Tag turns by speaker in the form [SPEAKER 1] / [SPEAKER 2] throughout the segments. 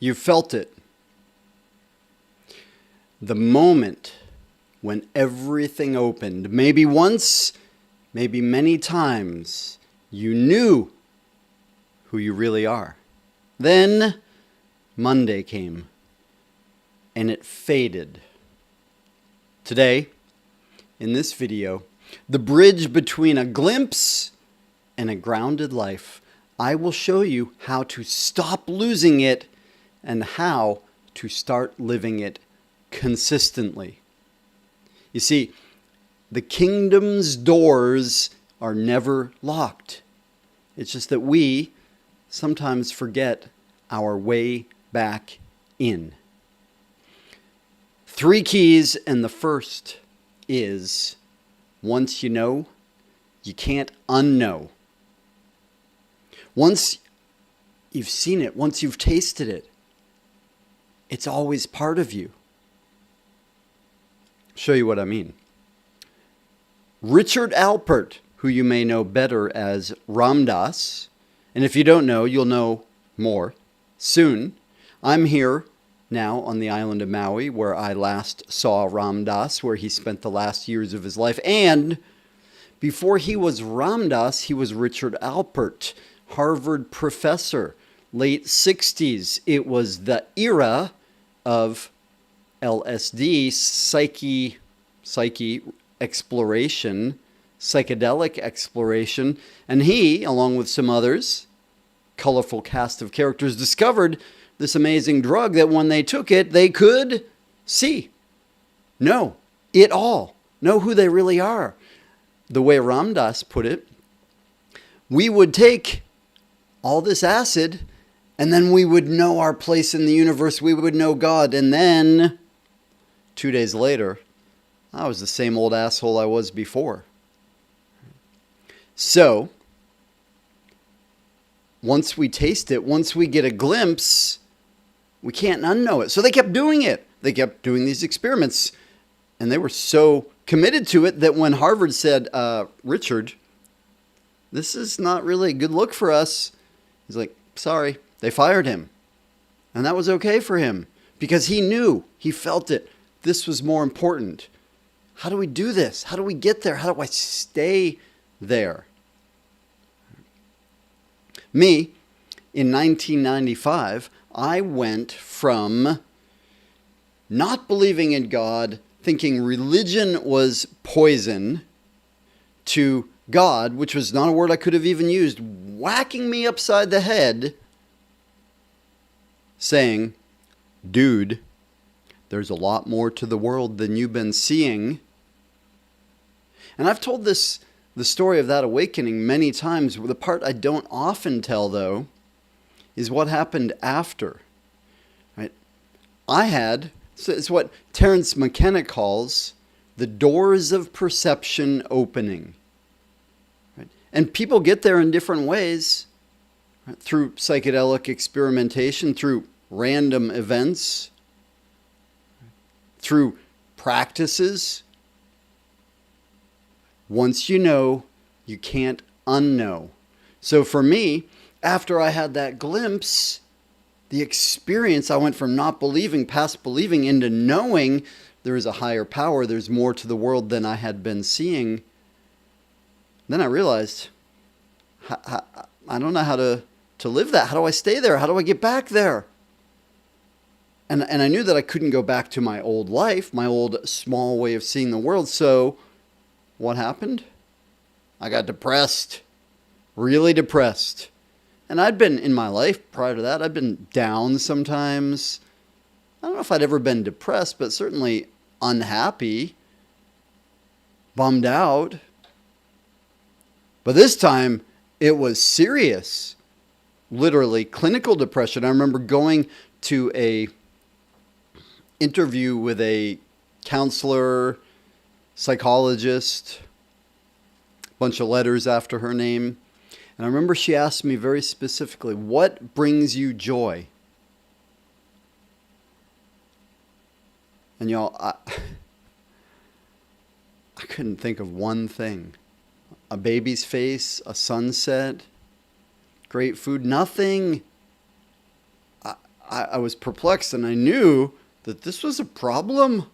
[SPEAKER 1] You felt it. The moment when everything opened, maybe once, maybe many times, you knew who you really are. Then Monday came, and it faded. Today, in this video, the bridge between a glimpse and a grounded life, I will show you how to stop losing it and how to start living it consistently. You see, the kingdom's doors are never locked. It's just that we sometimes forget our way back in. 3 keys, and the first is, once you know, you can't unknow. Once you've seen it, once you've tasted it, it's always part of you. Show you what I mean. Richard Alpert, who you may know better as Ram Dass, and if you don't know, you'll know more soon. I'm here now on the island of Maui, where I last saw Ram Dass, where he spent the last years of his life. And before he was Ram Dass, he was Richard Alpert, Harvard professor, late 60s. It was the era of LSD, psyche exploration, psychedelic exploration. And he, along with some others, colorful cast of characters, discovered this amazing drug that when they took it, they could see, know it all, know who they really are. The way Ram Dass put it, we would take all this acid and then we would know our place in the universe. We would know God. And then 2 days later, I was the same old asshole I was before. So, once we taste it, once we get a glimpse, we can't unknow it. So they kept doing it. They kept doing these experiments. And they were so committed to it that when Harvard said, Richard, this is not really a good look for us. He's like, sorry. They fired him. And that was okay for him because he knew, he felt it. This was more important. How do we do this? How do we get there? How do I stay there? Me, in 1995, I went from not believing in God, thinking religion was poison, to God, which was not a word I could have even used, whacking me upside the head, saying, dude, there's a lot more to the world than you've been seeing. And I've told the story of that awakening many times. The part I don't often tell, though, is what happened after. Right? It's what Terence McKenna calls the doors of perception opening. Right? And people get there in different ways, right? Through psychedelic experimentation, through random events, through practices. Once you know, you can't unknow. So for me, after I had that glimpse, the experience, I went from not believing, past believing, into knowing there is a higher power, there's more to the world than I had been seeing. Then I realized, I don't know how to live that. How do I stay there? How do I get back there? And I knew that I couldn't go back to my old life, my old small way of seeing the world. So what happened? I got depressed, really depressed. And I'd been in my life prior to that, I'd been down sometimes. I don't know if I'd ever been depressed, but certainly unhappy, bummed out. But this time it was serious, literally clinical depression. I remember going to a interview with a counselor, psychologist, bunch of letters after her name. And I remember she asked me very specifically, what brings you joy? And y'all, I couldn't think of one thing. A baby's face, a sunset, great food, nothing. I was perplexed, and I knew that this was a problem.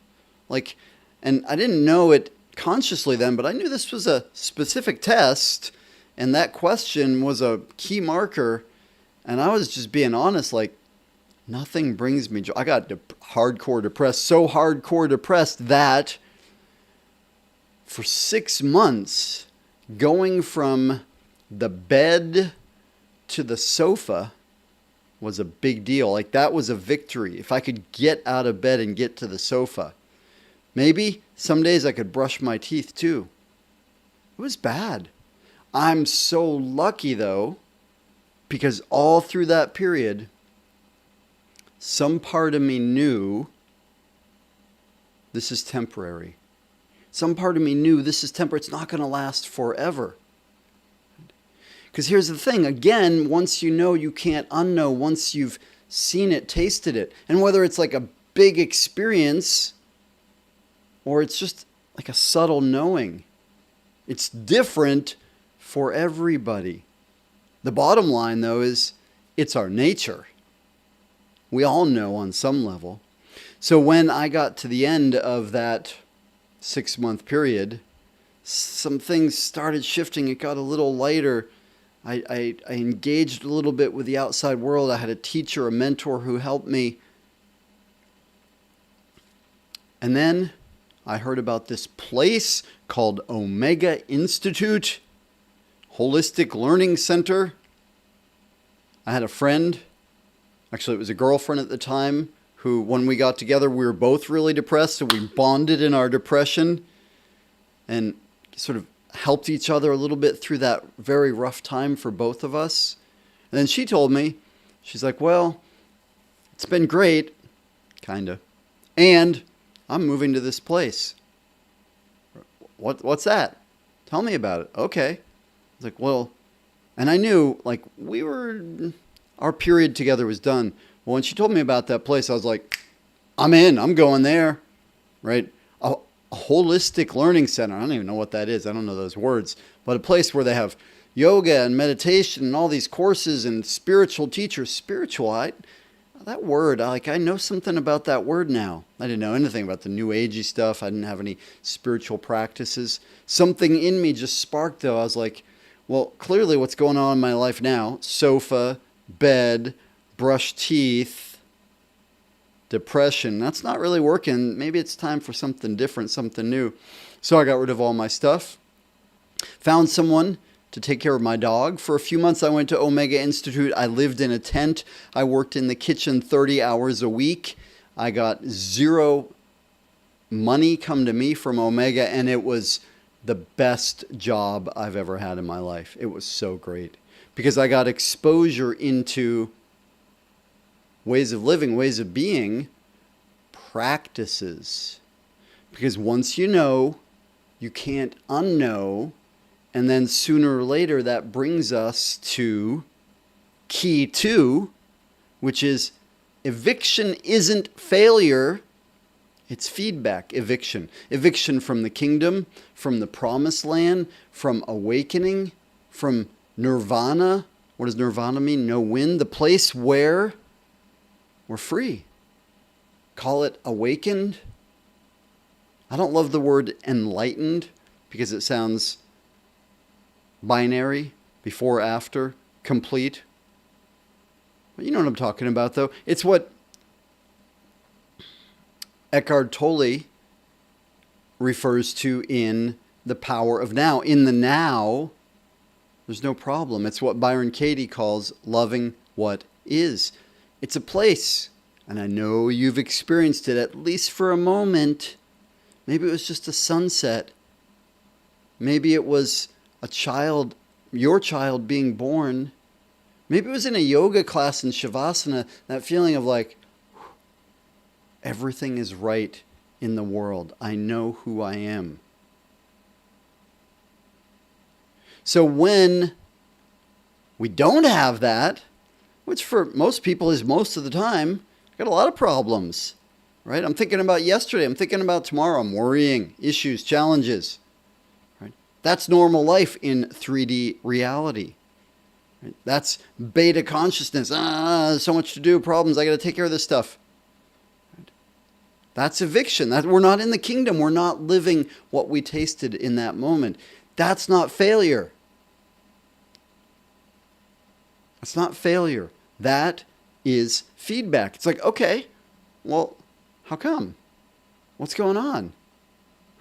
[SPEAKER 1] Like, and I didn't know it consciously then, but I knew this was a specific test, and that question was a key marker. And I was just being honest, like, nothing brings me joy. I got hardcore depressed, so hardcore depressed that for 6 months, going from the bed to the sofa was a big deal. Like, that was a victory. If I could get out of bed and get to the sofa. Maybe some days I could brush my teeth too. It was bad. I'm so lucky though, because all through that period, some part of me knew this is temporary. Some part of me knew this is temporary. It's not going to last forever. Because here's the thing, again, once you know, you can't unknow. Once you've seen it, tasted it. And whether it's like a big experience or it's just like a subtle knowing, it's different for everybody. The bottom line, though, is it's our nature. We all know on some level. So when I got to the end of that 6-month period, some things started shifting. It got a little lighter. I engaged a little bit with the outside world. I had a teacher, a mentor who helped me. And then I heard about this place called Omega Institute, Holistic Learning Center. I had a friend, actually it was a girlfriend at the time, who when we got together, we were both really depressed, so we bonded in our depression and sort of helped each other a little bit through that very rough time for both of us. And then she told me, she's like, well, it's been great, kind of, and I'm moving to this place. What's that? Tell me about it. Okay. I was like, well, and I knew, like, our period together was done. Well, when she told me about that place, I was like, I'm in, I'm going there, right? A holistic learning center. I don't even know what that is. I don't know those words, but a place where they have yoga and meditation and all these courses and spiritual teachers. That word, I know something about that word now. I didn't know anything about the new agey stuff. I didn't have any spiritual practices. Something in me just sparked though. I was like, well, clearly what's going on in my life now, sofa, bed, brush teeth, depression, that's not really working. Maybe it's time for something different, something new. So I got rid of all my stuff, found someone to take care of my dog. For a few months, I went to Omega Institute. I lived in a tent. I worked in the kitchen 30 hours a week. I got zero money come to me from Omega, and it was the best job I've ever had in my life. It was so great because I got exposure into ways of living, ways of being, practices. Because once you know, you can't unknow. And then sooner or later, that brings us to key 2, which is eviction isn't failure, it's feedback. Eviction. Eviction from the kingdom, from the promised land, from awakening, from nirvana. What does nirvana mean? No wind. The place where we're free. Call it awakened. I don't love the word enlightened because it sounds binary, before, after, complete. But you know what I'm talking about, though. It's what Eckhart Tolle refers to in The Power of Now. In the now, there's no problem. It's what Byron Katie calls loving what is. It's a place, and I know you've experienced it at least for a moment. Maybe it was just a sunset. Maybe it was a child, your child being born. Maybe it was in a yoga class in Shavasana, that feeling of like, everything is right in the world. I know who I am. So when we don't have that, which for most people is most of the time, I've got a lot of problems, right? I'm thinking about yesterday. I'm thinking about tomorrow. I'm worrying, issues, challenges. That's normal life in 3D reality. Right? That's beta consciousness. There's so much to do, problems, I got to take care of this stuff. Right? That's eviction. We're not in the kingdom. We're not living what we tasted in that moment. That's not failure. That's not failure. That is feedback. It's like, okay, well, how come? What's going on?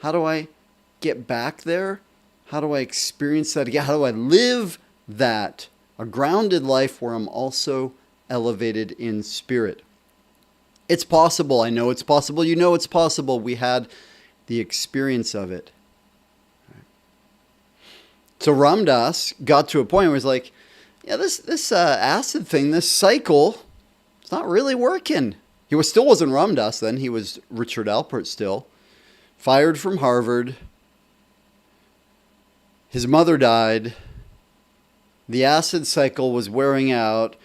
[SPEAKER 1] How do I get back there? How do I experience that again? How do I live that? A grounded life where I'm also elevated in spirit. It's possible. I know it's possible. You know it's possible. We had the experience of it. So Ram Dass got to a point where he's like, yeah, this acid thing, this cycle, it's not really working. He still wasn't Ram Dass then. He was Richard Alpert still. Fired from Harvard. His mother died. The acid cycle was wearing out.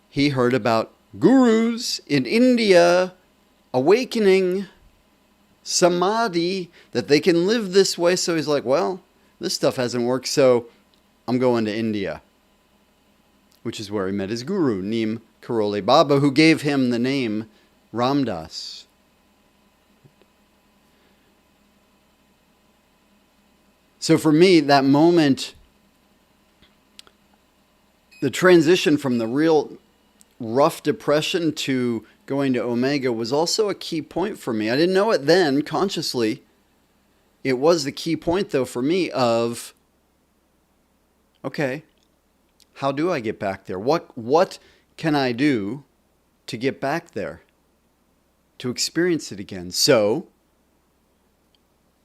[SPEAKER 1] He heard about gurus in India awakening samadhi, that they can live this way. So he's like, well, this stuff hasn't worked, so I'm going to India, which is where he met his guru, Neem Karoli Baba, who gave him the name Ram Dass. So for me, that moment, the transition from the real rough depression to going to Omega was also a key point for me. I didn't know it then, consciously. It was the key point, though, for me of, okay, how do I get back there? What can I do to get back there? To experience it again? So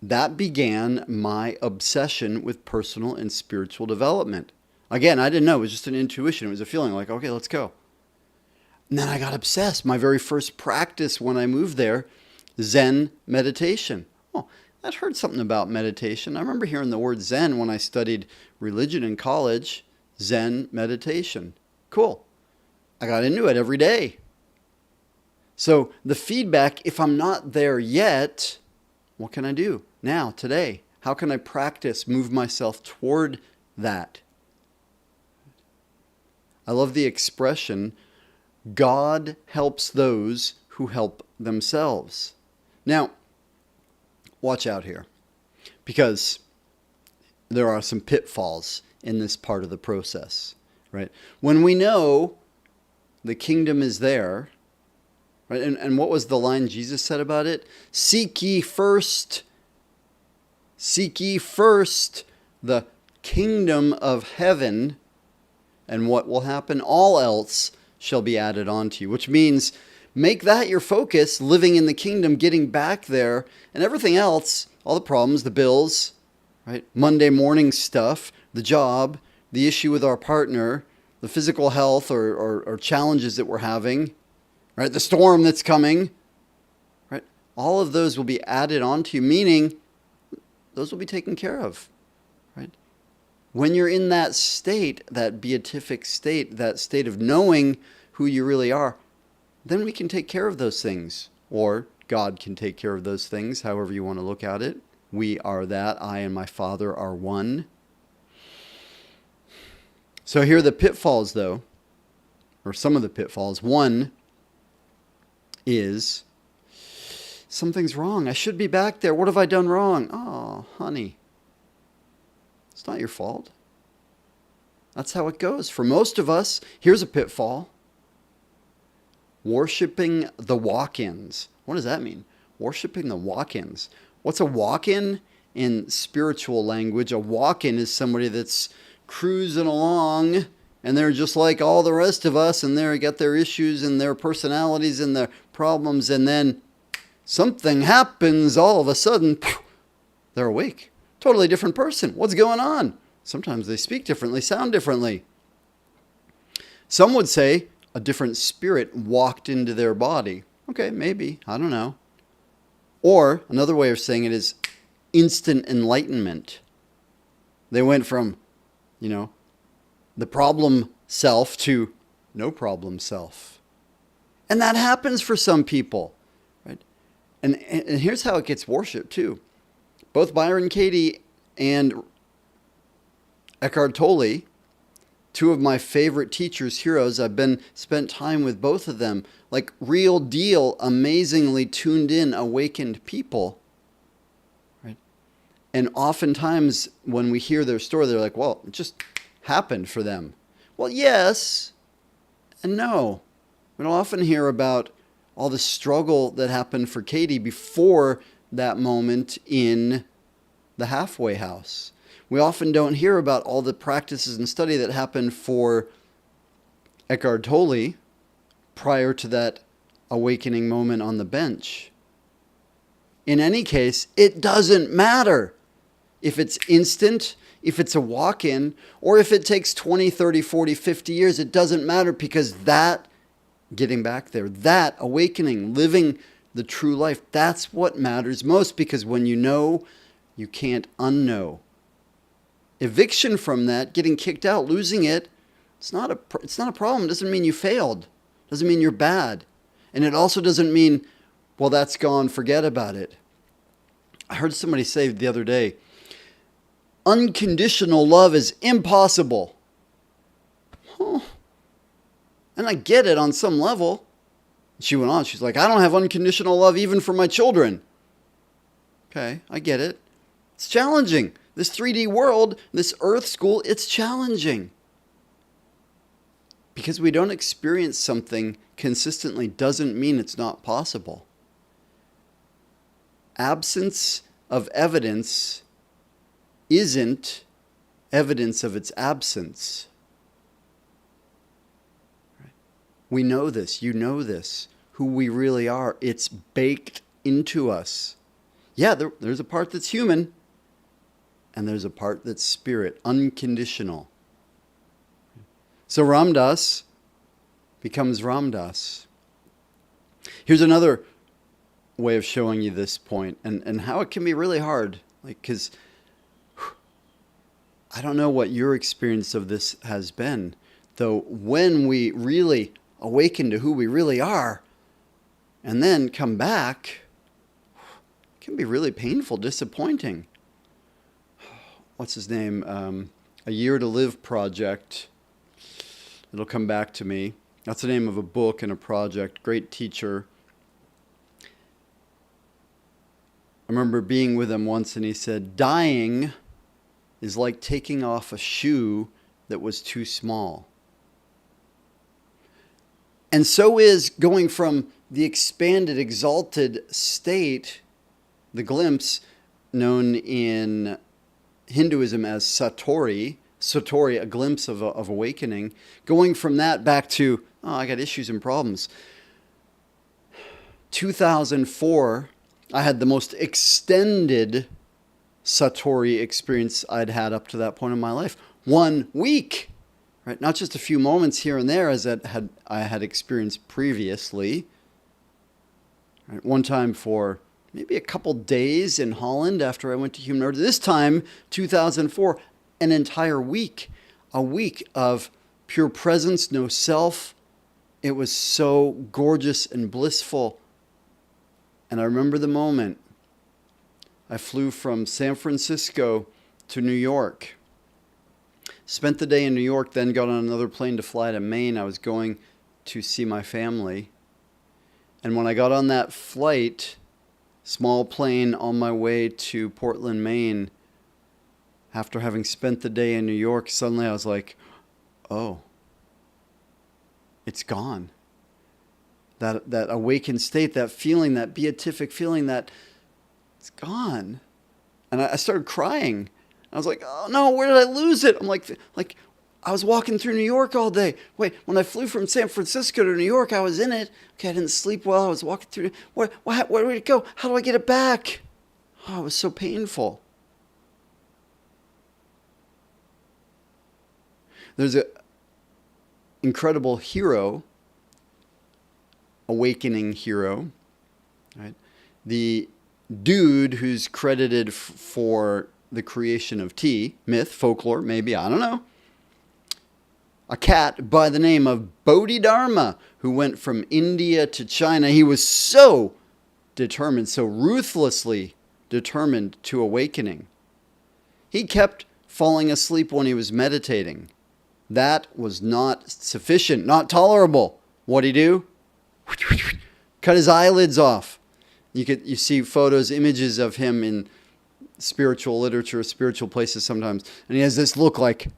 [SPEAKER 1] that began my obsession with personal and spiritual development. Again, I didn't know. It was just an intuition. It was a feeling like, okay, let's go. And then I got obsessed. My very first practice when I moved there, Zen meditation. Oh, I'd heard something about meditation. I remember hearing the word Zen when I studied religion in college. Zen meditation. Cool. I got into it every day. So the feedback, if I'm not there yet, what can I do now, today? How can I practice, move myself toward that? I love the expression, God helps those who help themselves. Now, watch out here, because there are some pitfalls in this part of the process, right? When we know the kingdom is there, right? And what was the line Jesus said about it? Seek ye first the kingdom of heaven, and what will happen? All else shall be added onto you, which means make that your focus, living in the kingdom, getting back there, and everything else, all the problems, the bills, right? Monday morning stuff, the job, the issue with our partner, the physical health or challenges that we're having, right? The storm that's coming, right? All of those will be added onto you, meaning those will be taken care of, right? When you're in that state, that beatific state, that state of knowing who you really are, then we can take care of those things, or God can take care of those things, however you want to look at it. We are that. I and my Father are one. So here are the pitfalls, though, or some of the pitfalls. One is, something's wrong. I should be back there. What have I done wrong? Oh, honey, it's not your fault. That's how it goes. For most of us, here's a pitfall. Worshipping the walk-ins. What does that mean? Worshipping the walk-ins. What's a walk-in in spiritual language? A walk-in is somebody that's cruising along, and they're just like all the rest of us, and they got their issues and their personalities and their problems, and then something happens all of a sudden, they're awake. Totally different person. What's going on? Sometimes they speak differently, sound differently. Some would say a different spirit walked into their body. Okay, maybe. I don't know. Or another way of saying it is instant enlightenment. They went from, the problem self to no problem self. And that happens for some people, right? And here's how it gets worshipped too. Both Byron Katie and Eckhart Tolle, two of my favorite teachers, heroes. I've spent time with both of them, like real deal, amazingly tuned in, awakened people. Right? And oftentimes when we hear their story, they're like, well, it just happened for them. Well, yes and no. We don't often hear about all the struggle that happened for Katie before that moment in the halfway house. We often don't hear about all the practices and study that happened for Eckhart Tolle prior to that awakening moment on the bench. In any case, it doesn't matter if it's instant, if it's a walk-in, or if it takes 20, 30, 40, 50 years. It doesn't matter, because that, getting back there, that awakening, living the true life, that's what matters most, because when you know, you can't unknow. Eviction from that, getting kicked out, losing it, it's not a problem. It doesn't mean you failed. It doesn't mean you're bad. And it also doesn't mean, well, that's gone, forget about it. I heard somebody say the other day, unconditional love is impossible. Huh. And I get it on some level. She went on, she's like, I don't have unconditional love even for my children. Okay, I get it. It's challenging. This 3D world, this earth school, it's challenging. Because we don't experience something consistently doesn't mean it's not possible. Absence of evidence isn't evidence of its absence. We know this, you know this, who we really are. It's baked into us. Yeah, there's a part that's human, and there's a part that's spirit, unconditional. So Ram Dass becomes Ram Dass. Here's another way of showing you this point, and how it can be really hard. Because I don't know what your experience of this has been, though when we really awaken to who we really are, and then come back, it can be really painful, disappointing. What's his name? A Year to Live project. It'll come back to me. That's the name of a book and a project. Great teacher. I remember being with him once, and he said, dying is like taking off a shoe that was too small. And so is going from the expanded, exalted state, the glimpse known in Hinduism as Satori, a glimpse of awakening, going from that back to, oh, I got issues and problems. 2004, I had the most extended Satori experience I'd had up to that point in my life. 1 week, right? Not just a few moments here and there as I had experienced previously. Right? One time for maybe a couple days in Holland after I went to Human Order. This time, 2004, an entire week. A week of pure presence, no self. It was so gorgeous and blissful. And I remember the moment. I flew from San Francisco to New York. Spent the day in New York, then got on another plane to fly to Maine. I was going to see my family. And when I got on that flight, small plane on my way to Portland, Maine, after having spent the day in New York, suddenly I was like, oh, it's gone. That awakened state, that feeling, that beatific feeling, that it's gone. And I started crying. I was like, oh no, where did I lose it? I'm like I was walking through New York all day. Wait, when I flew from San Francisco to New York, I was in it. Okay, I didn't sleep well. I was walking through. Where did it go? How do I get it back? Oh, it was so painful. There's an incredible hero, awakening hero, right? The dude who's credited for the creation of tea, myth, folklore, maybe, I don't know. A cat by the name of Bodhidharma, who went from India to China. He was so determined, so ruthlessly determined to awakening. He kept falling asleep when he was meditating. That was not sufficient, not tolerable. What'd he do? Cut his eyelids off. You see photos, images of him in spiritual literature, spiritual places sometimes, and he has this look like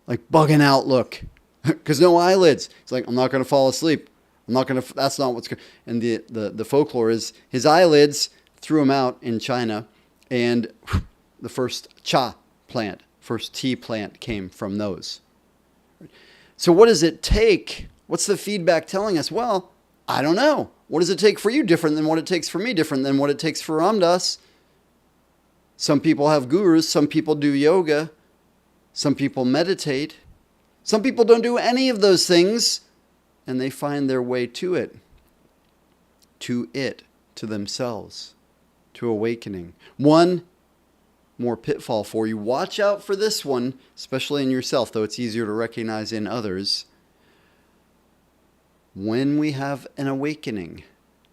[SPEAKER 1] bugging out look, because no eyelids. He's like, I'm not going to fall asleep. I'm not going to. That's not what's going. And the folklore is his eyelids threw him out in China, and the first cha plant, first tea plant came from those. So what does it take? What's the feedback telling us? Well, I don't know. What does it take for you? Different than what it takes for me. Different than what it takes for Ramdas. Some people have gurus. Some people do yoga. Some people meditate. Some people don't do any of those things, and they find their way to it, to themselves, to awakening. One more pitfall for you. Watch out for this one, especially in yourself, though it's easier to recognize in others. When we have an awakening,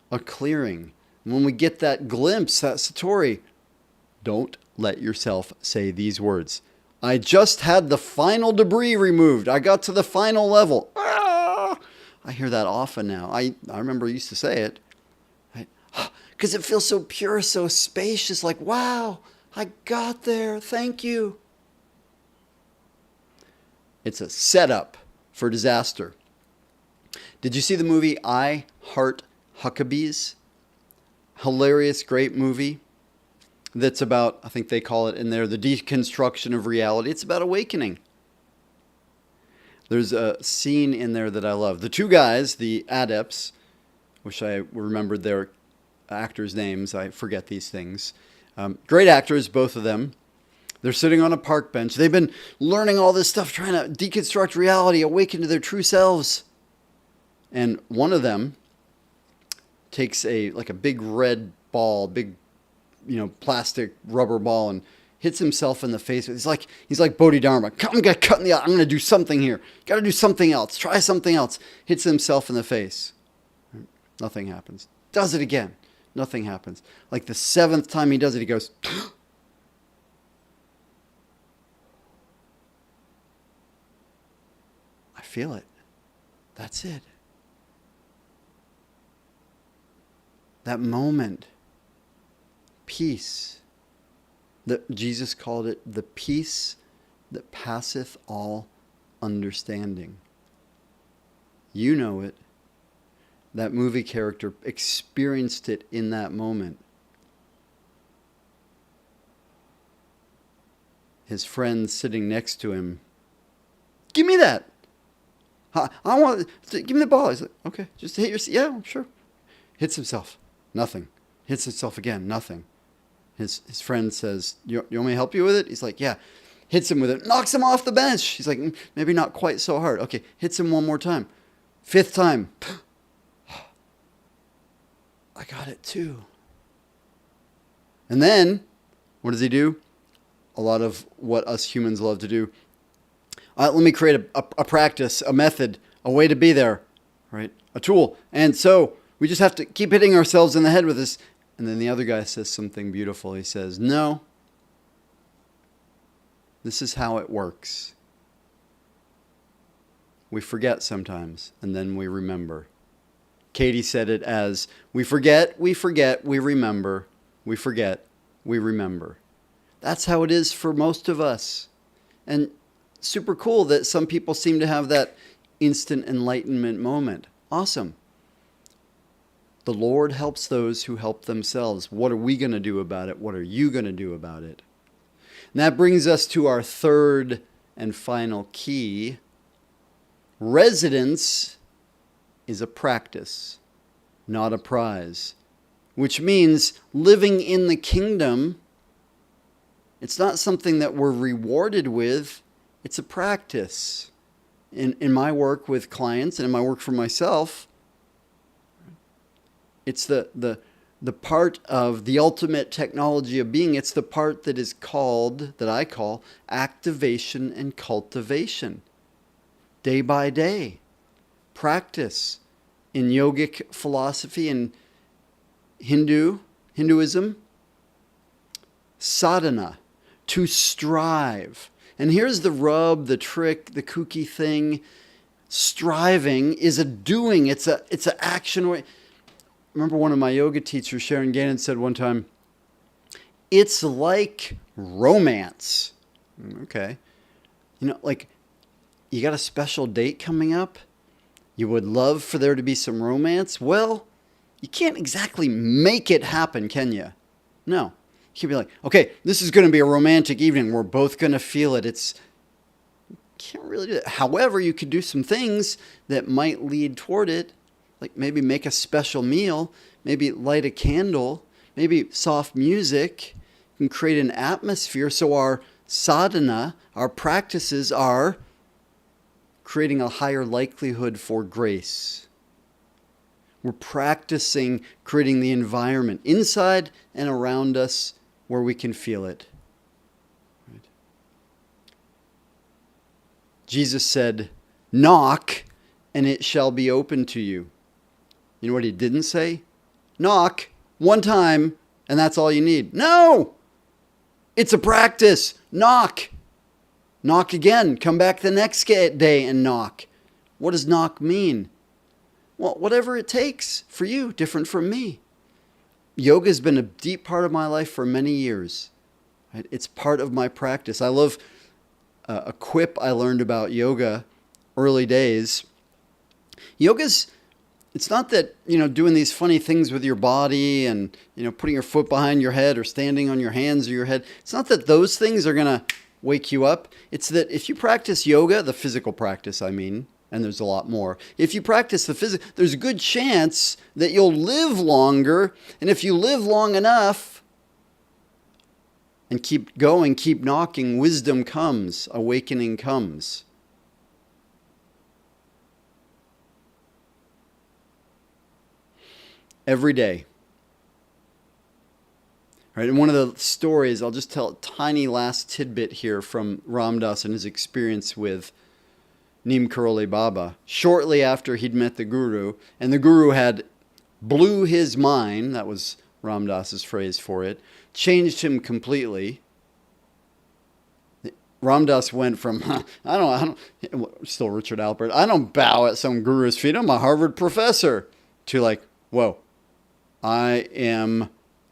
[SPEAKER 1] a clearing, when we get that glimpse, that satori, don't let yourself say these words. I just had the final debris removed. I got to the final level. Ah! I hear that often now. I remember I used to say it. Because it feels so pure, so spacious, like, wow, I got there. Thank you. It's a setup for disaster. Did you see the movie I Heart Huckabees? Hilarious, great movie. That's about, I think they call it in there, the deconstruction of reality. It's about awakening. There's a scene in there that I love. The two guys, the adepts, wish I remembered their actors' names. I forget these things. Great actors, both of them. They're sitting on a park bench. They've been learning all this stuff, trying to deconstruct reality, awaken to their true selves. And one of them takes a big red ball, big, plastic rubber ball, and hits himself in the face. He's like Bodhidharma. I'm gonna cut in the eye. I'm gonna do something here. Got to do something else. Try something else. Hits himself in the face. Nothing happens. Does it again. Nothing happens. Like the seventh time he does it, he goes, I feel it. That's it. That moment. Peace. Jesus called it the peace that passeth all understanding. You know it. That movie character experienced it in that moment. His friend sitting next to him, give me that. I want, give me the ball. He's like, okay, just hit your, yeah, sure. Hits himself, nothing. Hits himself again, nothing. His friend says, you want me to help you with it? He's like, yeah. Hits him with it, knocks him off the bench. He's like, maybe not quite so hard. Okay, hits him one more time. Fifth time. I got it too. And then, what does he do? A lot of what us humans love to do. Let me create a practice, a method, a way to be there, right? A tool. And so we just have to keep hitting ourselves in the head with this. And then the other guy says something beautiful. He says, no, this is how it works. We forget sometimes, and then we remember. Katie said it as, we forget, we remember, we forget, we remember. That's how it is for most of us. And super cool that some people seem to have that instant enlightenment moment. Awesome. The Lord helps those who help themselves. What are we going to do about it? What are you going to do about it? And that brings us to our third and final key. Residence is a practice, not a prize. Which means living in the kingdom, it's not something that we're rewarded with. It's a practice. In my work with clients and in my work for myself, it's the part of the ultimate technology of being. It's the part that is called, that I call, activation and cultivation. Day by day. Practice. In yogic philosophy and Hinduism, sadhana, to strive. And here's the rub, the trick, the kooky thing. Striving is a doing. It's an action. Remember one of my yoga teachers, Sharon Gannon, said one time, it's like romance. Okay. Like you got a special date coming up? You would love for there to be some romance? Well, you can't exactly make it happen, can you? No. You can be like, okay, this is going to be a romantic evening. We're both going to feel it. Can't really do that. However, you could do some things that might lead toward it, like maybe make a special meal, maybe light a candle, maybe soft music. You can create an atmosphere so our sadhana, our practices are creating a higher likelihood for grace. We're practicing creating the environment inside and around us where we can feel it. Right? Jesus said, knock and it shall be open to you. You know what he didn't say? Knock one time and that's all you need. No! It's a practice. Knock. Knock again. Come back the next day and knock. What does knock mean? Well, whatever it takes for you, different from me. Yoga has been a deep part of my life for many years. Right? It's part of my practice. I love a quip I learned about yoga early days. It's not that, doing these funny things with your body and, putting your foot behind your head or standing on your hands or your head. It's not that those things are going to wake you up. It's that if you practice yoga, the physical practice, and there's a lot more. If you practice the physical, there's a good chance that you'll live longer. And if you live long enough and keep going, keep knocking, wisdom comes, awakening comes. Every day. Right, and one of the stories, I'll just tell a tiny last tidbit here from Ram Dass and his experience with Neem Karoli Baba. Shortly after he'd met the Guru, and the Guru had blew his mind, that was Ram Dass's phrase for it, changed him completely. Ram Dass went from, still Richard Alpert, I don't bow at some guru's feet, I'm a Harvard professor, to like, whoa, I am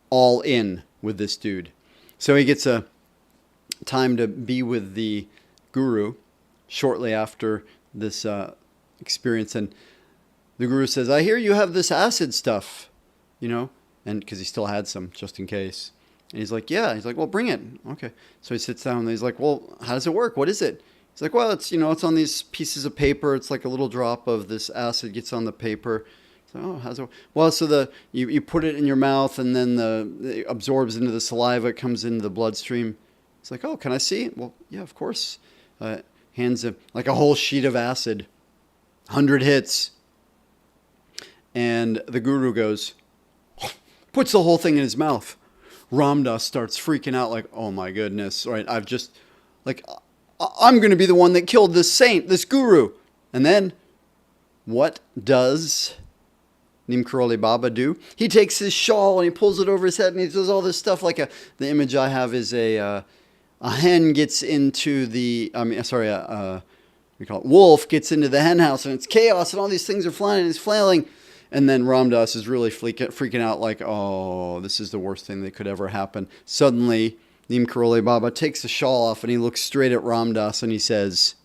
[SPEAKER 1] all in with this dude. So he gets a time to be with the Guru shortly after this experience. And the Guru says, I hear you have this acid stuff, and because he still had some just in case. And he's like, yeah. He's like, well, bring it. Okay. So he sits down and he's like, well, how does it work? What is it? He's like, well, it's, it's on these pieces of paper. It's like a little drop of this acid gets on the paper. Oh, how's it? Well, so you put it in your mouth and then it absorbs into the saliva. It comes into the bloodstream. It's like, oh, can I see? Well, yeah, of course. Hands him like a whole sheet of acid, 100 hits. And the Guru goes, puts the whole thing in his mouth. Ram Dass starts freaking out like, oh my goodness, right? I'm going to be the one that killed this saint, this Guru. And then what does Neem Karoli Baba do? He takes his shawl and he pulls it over his head and he does all this stuff like the image I have is a hen gets into wolf gets into the hen house and it's chaos and all these things are flying and he's flailing. And then Ram Dass is really freaking out like, oh, this is the worst thing that could ever happen. Suddenly, Neem Karoli Baba takes the shawl off and he looks straight at Ram Dass and he says,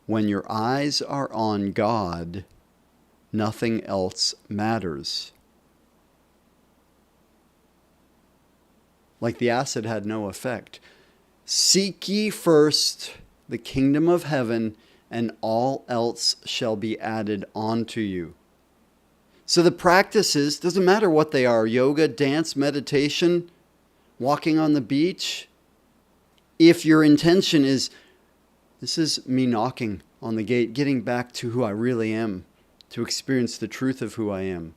[SPEAKER 1] when your eyes are on God, nothing else matters. Like the acid had no effect. Seek ye first the kingdom of heaven, and all else shall be added onto you. So the practices, doesn't matter what they are, yoga, dance, meditation, walking on the beach, if your intention is, this is me knocking on the gate, getting back to who I really am, to experience the truth of who I am.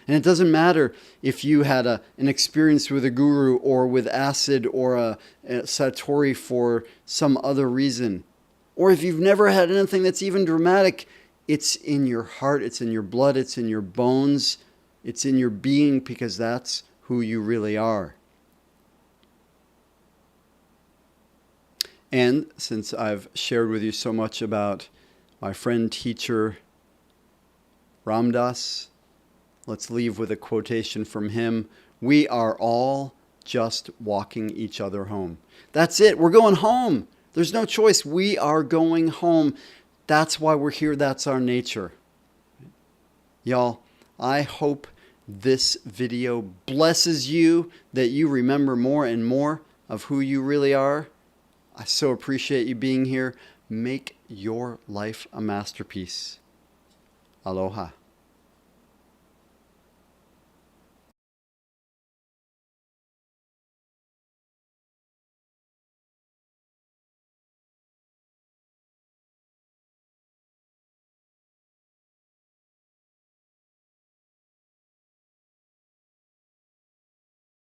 [SPEAKER 1] And it doesn't matter if you had an experience with a guru or with acid or a satori for some other reason. Or if you've never had anything that's even dramatic, it's in your heart, it's in your blood, it's in your bones, it's in your being because that's who you really are. And since I've shared with you so much about my friend, teacher, Ram Dass, let's leave with a quotation from him. We are all just walking each other home. That's it. We're going home. There's no choice. We are going home. That's why we're here. That's our nature. Y'all, I hope this video blesses you, that you remember more and more of who you really are. I so appreciate you being here. Make your life a masterpiece. Aloha.